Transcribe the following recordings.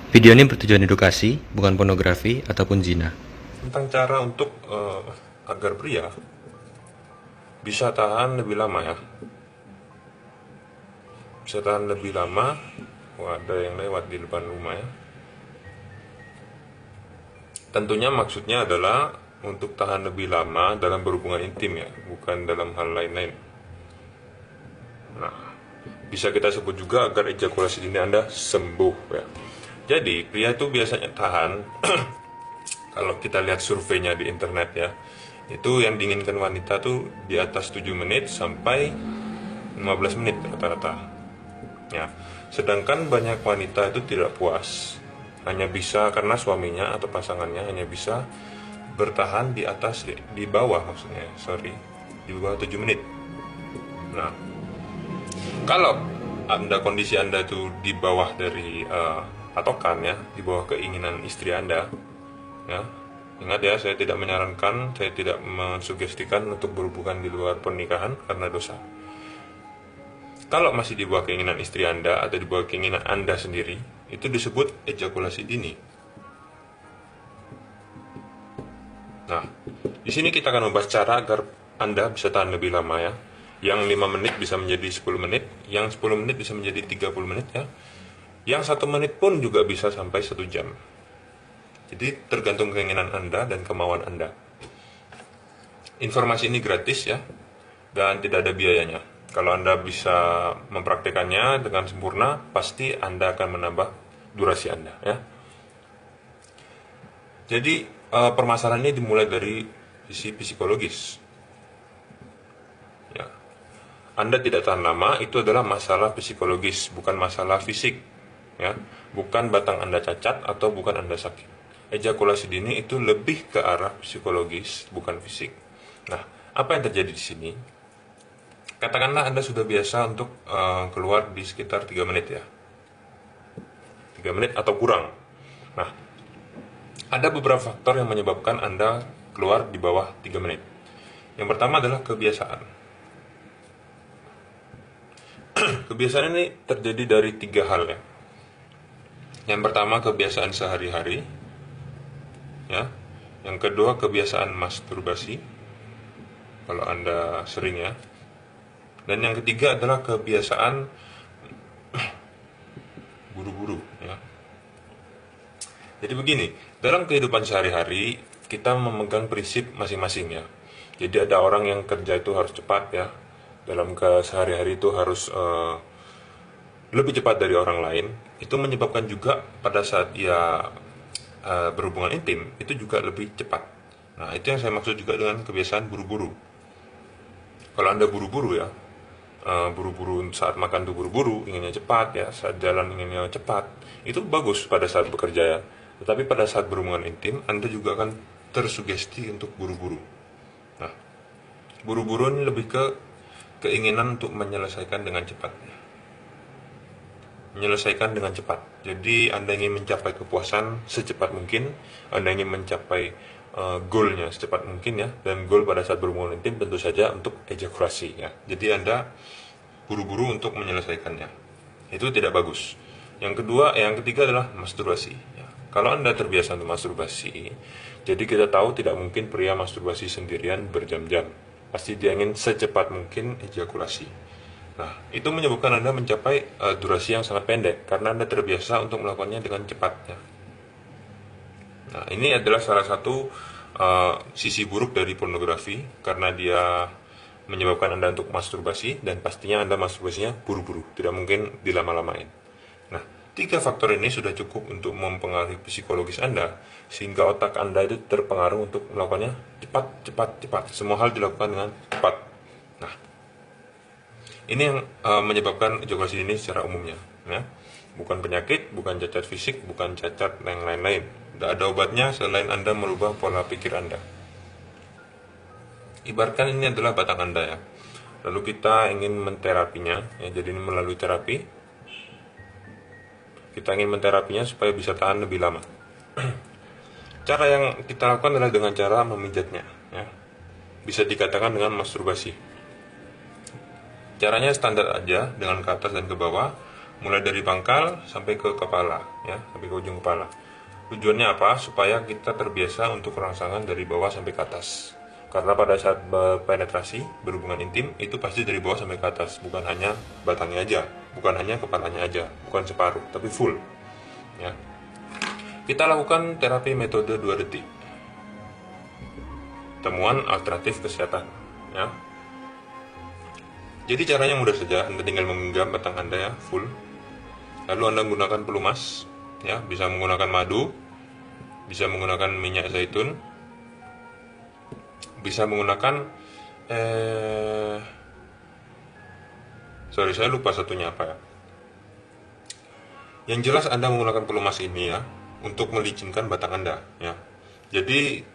Video ini bertujuan edukasi, bukan pornografi ataupun zina. Tentang cara untuk agar pria bisa tahan lebih lama ya. Bisa tahan lebih lama. Wah, ada yang lewat di depan rumah ya. Tentunya maksudnya adalah untuk tahan lebih lama dalam berhubungan intim ya, bukan dalam hal lain-lain. Nah, bisa kita sebut juga agar ejakulasi dini Anda sembuh ya. Jadi, pria itu biasanya tahan kalau kita lihat surveinya di internet ya, itu yang diinginkan wanita tuh di atas 7 menit sampai 15 menit rata-rata ya. Sedangkan banyak wanita itu tidak puas, hanya bisa karena suaminya atau pasangannya hanya bisa bertahan di atas, di bawah maksudnya, sorry, di bawah 7 menit. Nah, kalau kondisi anda itu di bawah dari patokan ya, di bawah keinginan istri anda ya, ingat ya, saya tidak menyarankan, saya tidak mensugestikan untuk berhubungan di luar pernikahan karena dosa. Kalau masih di bawah keinginan istri anda atau di bawah keinginan anda sendiri, itu disebut ejakulasi dini. Nah, di sini kita akan membahas cara agar anda bisa tahan lebih lama ya. Yang 5 menit bisa menjadi 10 menit, yang 10 menit bisa menjadi 30 menit ya. Yang 1 menit pun juga bisa sampai 1 jam. Jadi tergantung keinginan Anda dan kemauan Anda. Informasi ini gratis ya, dan tidak ada biayanya. Kalau Anda bisa mempraktekannya dengan sempurna, pasti Anda akan menambah durasi Anda ya. Jadi permasalahan ini dimulai dari sisi psikologis. Ya. Anda tidak tahan lama, itu adalah masalah psikologis, bukan masalah fisik ya. Bukan batang Anda cacat atau bukan Anda sakit. Ejakulasi dini itu lebih ke arah psikologis, bukan fisik. Nah, apa yang terjadi di sini? Katakanlah Anda sudah biasa untuk keluar di sekitar 3 menit ya. 3 menit atau kurang. Nah, ada beberapa faktor yang menyebabkan Anda keluar di bawah 3 menit. Yang pertama adalah kebiasaan. Kebiasaan ini terjadi dari 3 hal ya. Yang pertama kebiasaan sehari-hari ya. Yang kedua kebiasaan masturbasi kalau Anda sering ya. Dan yang ketiga adalah kebiasaan buru-buru ya. Jadi begini, dalam kehidupan sehari-hari kita memegang prinsip masing-masing ya. Jadi ada orang yang kerja itu harus cepat ya. Dalam sehari-hari itu harus lebih cepat dari orang lain. Itu menyebabkan juga pada saat dia berhubungan intim itu juga lebih cepat. Nah, itu yang saya maksud juga dengan kebiasaan buru-buru. Kalau Anda buru-buru ya, buru-buru saat makan tuh buru-buru, inginnya cepat ya, saat jalan inginnya cepat, itu bagus pada saat bekerja ya. Tetapi pada saat berhubungan intim, Anda juga akan tersugesti untuk buru-buru. Nah, buru-buru ini lebih ke keinginan untuk menyelesaikan dengan cepat. Menyelesaikan dengan cepat. Jadi Anda ingin mencapai kepuasan secepat mungkin, Anda ingin mencapai goalnya secepat mungkin ya, dan goal pada saat berhubungan intim tentu saja untuk ejakulasi ya. Jadi Anda buru-buru untuk menyelesaikannya. Itu tidak bagus. Yang ketiga adalah masturbasi ya. Kalau Anda terbiasa untuk masturbasi, jadi kita tahu tidak mungkin pria masturbasi sendirian berjam-jam. Pasti dia ingin secepat mungkin ejakulasi. Nah, itu menyebabkan Anda mencapai durasi yang sangat pendek karena Anda terbiasa untuk melakukannya dengan cepat ya. Nah, ini adalah salah satu sisi buruk dari pornografi karena dia menyebabkan Anda untuk masturbasi, dan pastinya Anda masturbasinya buru-buru, tidak mungkin dilama-lamain. Nah, 3 faktor ini sudah cukup untuk mempengaruhi psikologis Anda sehingga otak Anda itu terpengaruh untuk melakukannya cepat. Semua hal dilakukan dengan cepat. Nah, ini yang menyebabkan ejakulasi dini secara umumnya ya. Bukan penyakit, bukan cacat fisik, bukan cacat yang lain-lain. Tidak ada obatnya selain Anda merubah pola pikir Anda. Ibaratkan ini adalah batang Anda ya. Lalu kita ingin menterapinya ya, jadi ini melalui terapi. Kita ingin menterapinya supaya bisa tahan lebih lama. Cara yang kita lakukan adalah dengan cara memijatnya ya. Bisa dikatakan dengan masturbasi. Caranya standar aja, dengan ke atas dan ke bawah. mulai dari pangkal sampai ke kepala, ya, sampai ke ujung kepala. Tujuannya apa? Supaya kita terbiasa untuk rangsangan dari bawah sampai ke atas. Karena pada saat penetrasi, berhubungan intim, itu pasti dari bawah sampai ke atas, bukan hanya batangnya aja, bukan hanya kepalanya aja, bukan separuh, tapi full. Ya. Kita lakukan terapi metode 2 detik. Temuan alternatif kesehatan, ya. Jadi caranya mudah saja, Anda tinggal menggenggam batang Anda ya, full. Lalu Anda menggunakan pelumas, ya, bisa menggunakan madu, bisa menggunakan minyak zaitun, bisa menggunakan sorry, saya lupa satunya apa ya. Yang jelas Anda menggunakan pelumas ini ya untuk melicinkan batang Anda, ya. Jadi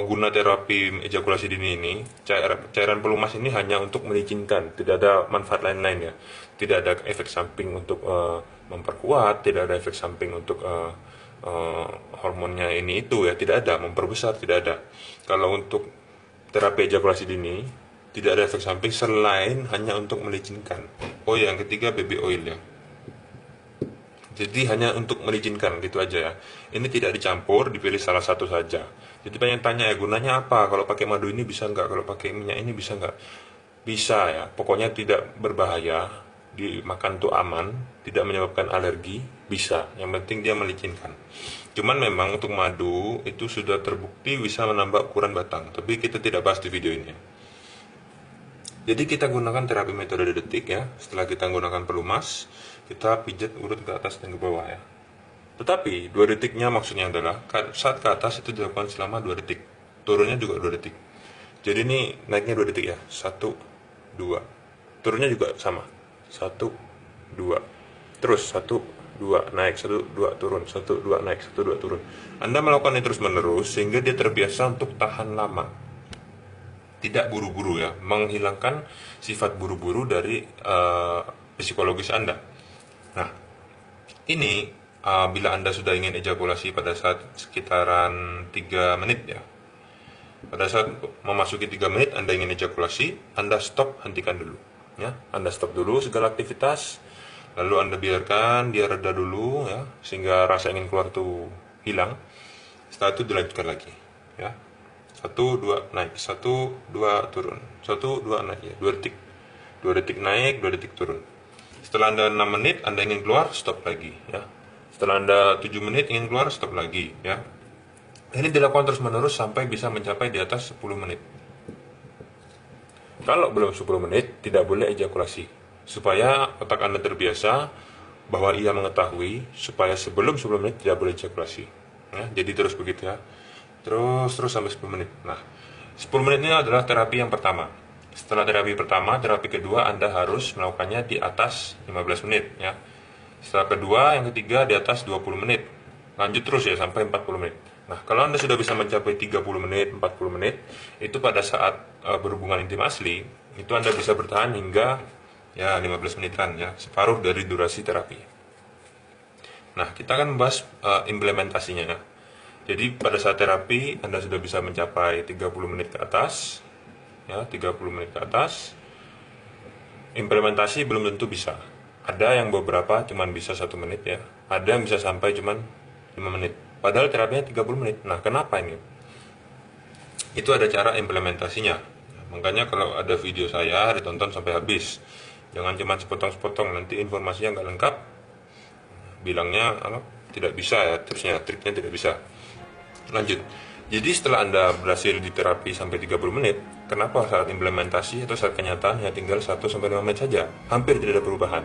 guna terapi ejakulasi dini ini, cairan pelumas ini hanya untuk melicinkan, tidak ada manfaat lain-lain ya. Tidak ada efek samping untuk memperkuat, tidak ada efek samping untuk hormonnya ini itu ya, tidak ada, memperbesar tidak ada. Kalau untuk terapi ejakulasi dini, tidak ada efek samping selain hanya untuk melicinkan. Oh ya, yang ketiga baby oil ya. Jadi hanya untuk melicinkan gitu aja ya. Ini tidak dicampur, dipilih salah satu saja. Jadi banyak tanya ya, gunanya apa? Kalau pakai madu ini bisa nggak? Kalau pakai minyak ini bisa nggak? Bisa ya. Pokoknya tidak berbahaya, dimakan tuh aman, tidak menyebabkan alergi, bisa. Yang penting dia melicinkan. Cuman memang untuk madu itu sudah terbukti bisa menambah ukuran batang. Tapi kita tidak bahas di video ini. Jadi kita gunakan terapi metode detik ya. Setelah kita gunakan pelumas, kita pijat urut ke atas dan ke bawah ya. Tetapi 2 detiknya maksudnya adalah saat ke atas itu dilakukan selama 2 detik. Turunnya juga 2 detik. Jadi ini naiknya 2 detik ya. 1, 2. Turunnya juga sama. 1, 2. Terus 1, 2 naik, 1, 2 turun, 1, 2 naik, 1, 2 turun. Anda melakukan ini terus menerus sehingga dia terbiasa untuk tahan lama. Tidak buru-buru ya, menghilangkan sifat buru-buru dari psikologis Anda. Nah, ini bila Anda sudah ingin ejakulasi pada saat sekitaran 3 menit ya. Pada saat memasuki 3 menit Anda ingin ejakulasi, Anda stop, hentikan dulu. Ya, Anda stop dulu segala aktivitas, lalu Anda biarkan dia reda dulu ya, sehingga rasa ingin keluar itu hilang. Setelah itu dilanjutkan lagi. Ya. 1, 2 naik, 1, 2 turun, 1, 2 naik ya, 2 detik. 2 detik naik, 2 detik turun. Setelah Anda 6 menit, Anda ingin keluar, stop lagi ya. Setelah Anda 7 menit ingin keluar, stop lagi ya. Ini dilakukan terus menerus sampai bisa mencapai di atas 10 menit. Kalau belum 10 menit, tidak boleh ejakulasi. Supaya otak Anda terbiasa bahwa ia mengetahui supaya sebelum 10 menit tidak boleh ejakulasi. Ya, jadi terus begitu ya. Terus sampai 10 menit. Nah, 10 menit ini adalah terapi yang pertama. Setelah terapi pertama, terapi kedua Anda harus melakukannya di atas 15 menit ya. Setelah kedua, yang ketiga di atas 20 menit. Lanjut terus ya sampai 40 menit. Nah, kalau Anda sudah bisa mencapai 30 menit, 40 menit, itu pada saat berhubungan intim asli, itu Anda bisa bertahan hingga ya 15 menitan ya, separuh dari durasi terapi. Nah, kita akan membahas implementasinya ya. Jadi pada saat terapi Anda sudah bisa mencapai 30 menit ke atas ya, 30 menit ke atas. Implementasi belum tentu bisa. Ada yang beberapa cuman bisa 1 menit ya. Ada yang bisa sampai cuman 5 menit. Padahal terapinya 30 menit. Nah, kenapa ini? Itu ada cara implementasinya. Makanya kalau ada video saya ditonton sampai habis. Jangan cuma sepotong-sepotong, nanti informasinya nggak lengkap. Bilangnya tidak bisa ya, terusnya triknya tidak bisa. Lanjut. Jadi setelah Anda berhasil di terapi sampai 30 menit, kenapa saat implementasi atau saat kenyataan hanya tinggal 1-5 menit saja? Hampir tidak ada perubahan.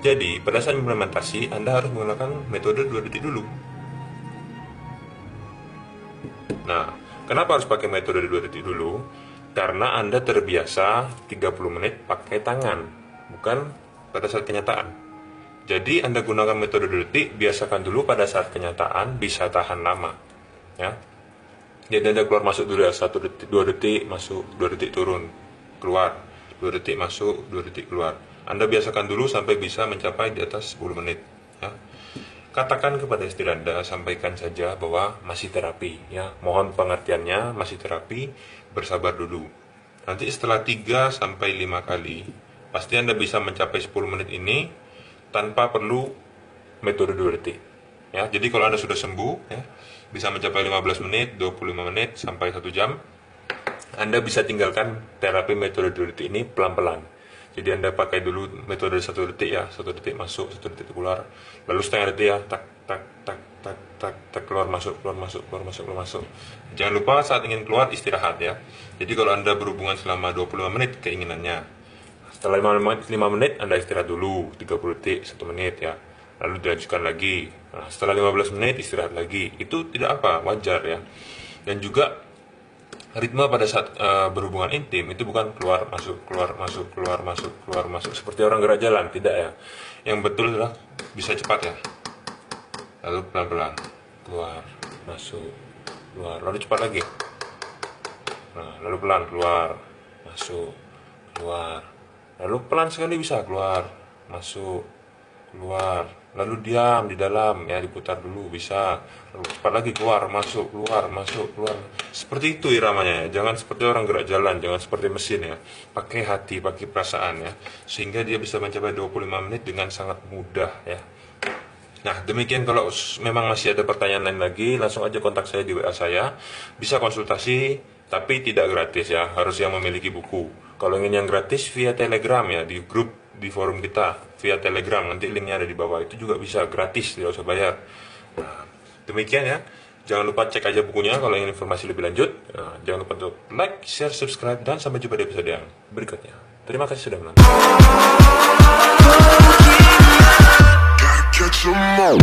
Jadi, pada saat implementasi, Anda harus menggunakan metode 2 detik dulu. Nah, kenapa harus pakai metode 2 detik dulu? Karena Anda terbiasa 30 menit pakai tangan, bukan pada saat kenyataan. Jadi, Anda gunakan metode 2 detik, biasakan dulu pada saat kenyataan bisa tahan lama. Ya, jadi Anda keluar masuk dulu ya, 1 detik, 2 detik masuk, 2 detik turun, keluar, 2 detik masuk, 2 detik keluar. Anda biasakan dulu sampai bisa mencapai di atas 10 menit ya. Katakan kepada istri Anda, sampaikan saja bahwa masih terapi ya, mohon pengertiannya, masih terapi, bersabar dulu. Nanti setelah 3-5 kali pasti Anda bisa mencapai 10 menit ini, tanpa perlu metode 2 detik. Ya, jadi kalau Anda sudah sembuh, ya, bisa mencapai 15 menit, 25 menit, sampai 1 jam, Anda bisa tinggalkan terapi metode 2 detik ini pelan-pelan. Jadi Anda pakai dulu metode 1 detik ya, 1 detik masuk, 1 detik keluar, lalu setengah detik ya, tak, tak, tak, tak, tak, tak, keluar masuk, keluar masuk, keluar masuk, keluar masuk. Jangan lupa saat ingin keluar istirahat ya. Jadi kalau Anda berhubungan selama 25 menit keinginannya, setelah 5 menit Anda istirahat dulu, 30 detik, 1 menit ya. Lalu dilanjutkan lagi. Nah, setelah 15 menit istirahat lagi. Itu tidak apa, wajar ya. Dan juga ritme pada saat berhubungan intim itu bukan keluar masuk keluar masuk keluar masuk keluar masuk seperti orang gerak jalan, tidak ya. Yang betul adalah bisa cepat ya. Lalu pelan-pelan keluar masuk keluar, lalu cepat lagi. Nah, lalu pelan keluar masuk keluar, lalu pelan sekali bisa keluar masuk keluar, lalu diam di dalam ya, diputar dulu bisa, lalu cepat lagi keluar masuk keluar masuk keluar, seperti itu iramanya ya. Jangan seperti orang gerak jalan, jangan seperti mesin ya, pakai hati, pakai perasaan ya, sehingga dia bisa mencapai 25 menit dengan sangat mudah ya. Nah, demikian. Kalau memang masih ada pertanyaan lain lagi, langsung aja kontak saya di WA saya. Bisa konsultasi, tapi tidak gratis ya, harus yang memiliki buku. Kalau ingin yang gratis via Telegram ya, di grup di forum kita via Telegram, nanti linknya ada di bawah, itu juga bisa gratis, tidak usah bayar. Nah, demikian ya. Jangan lupa cek aja bukunya kalau ingin informasi lebih lanjut. Nah, jangan lupa untuk like, share, subscribe, dan sampai jumpa di episode yang berikutnya. Terima kasih sudah menonton. Catch 'em all.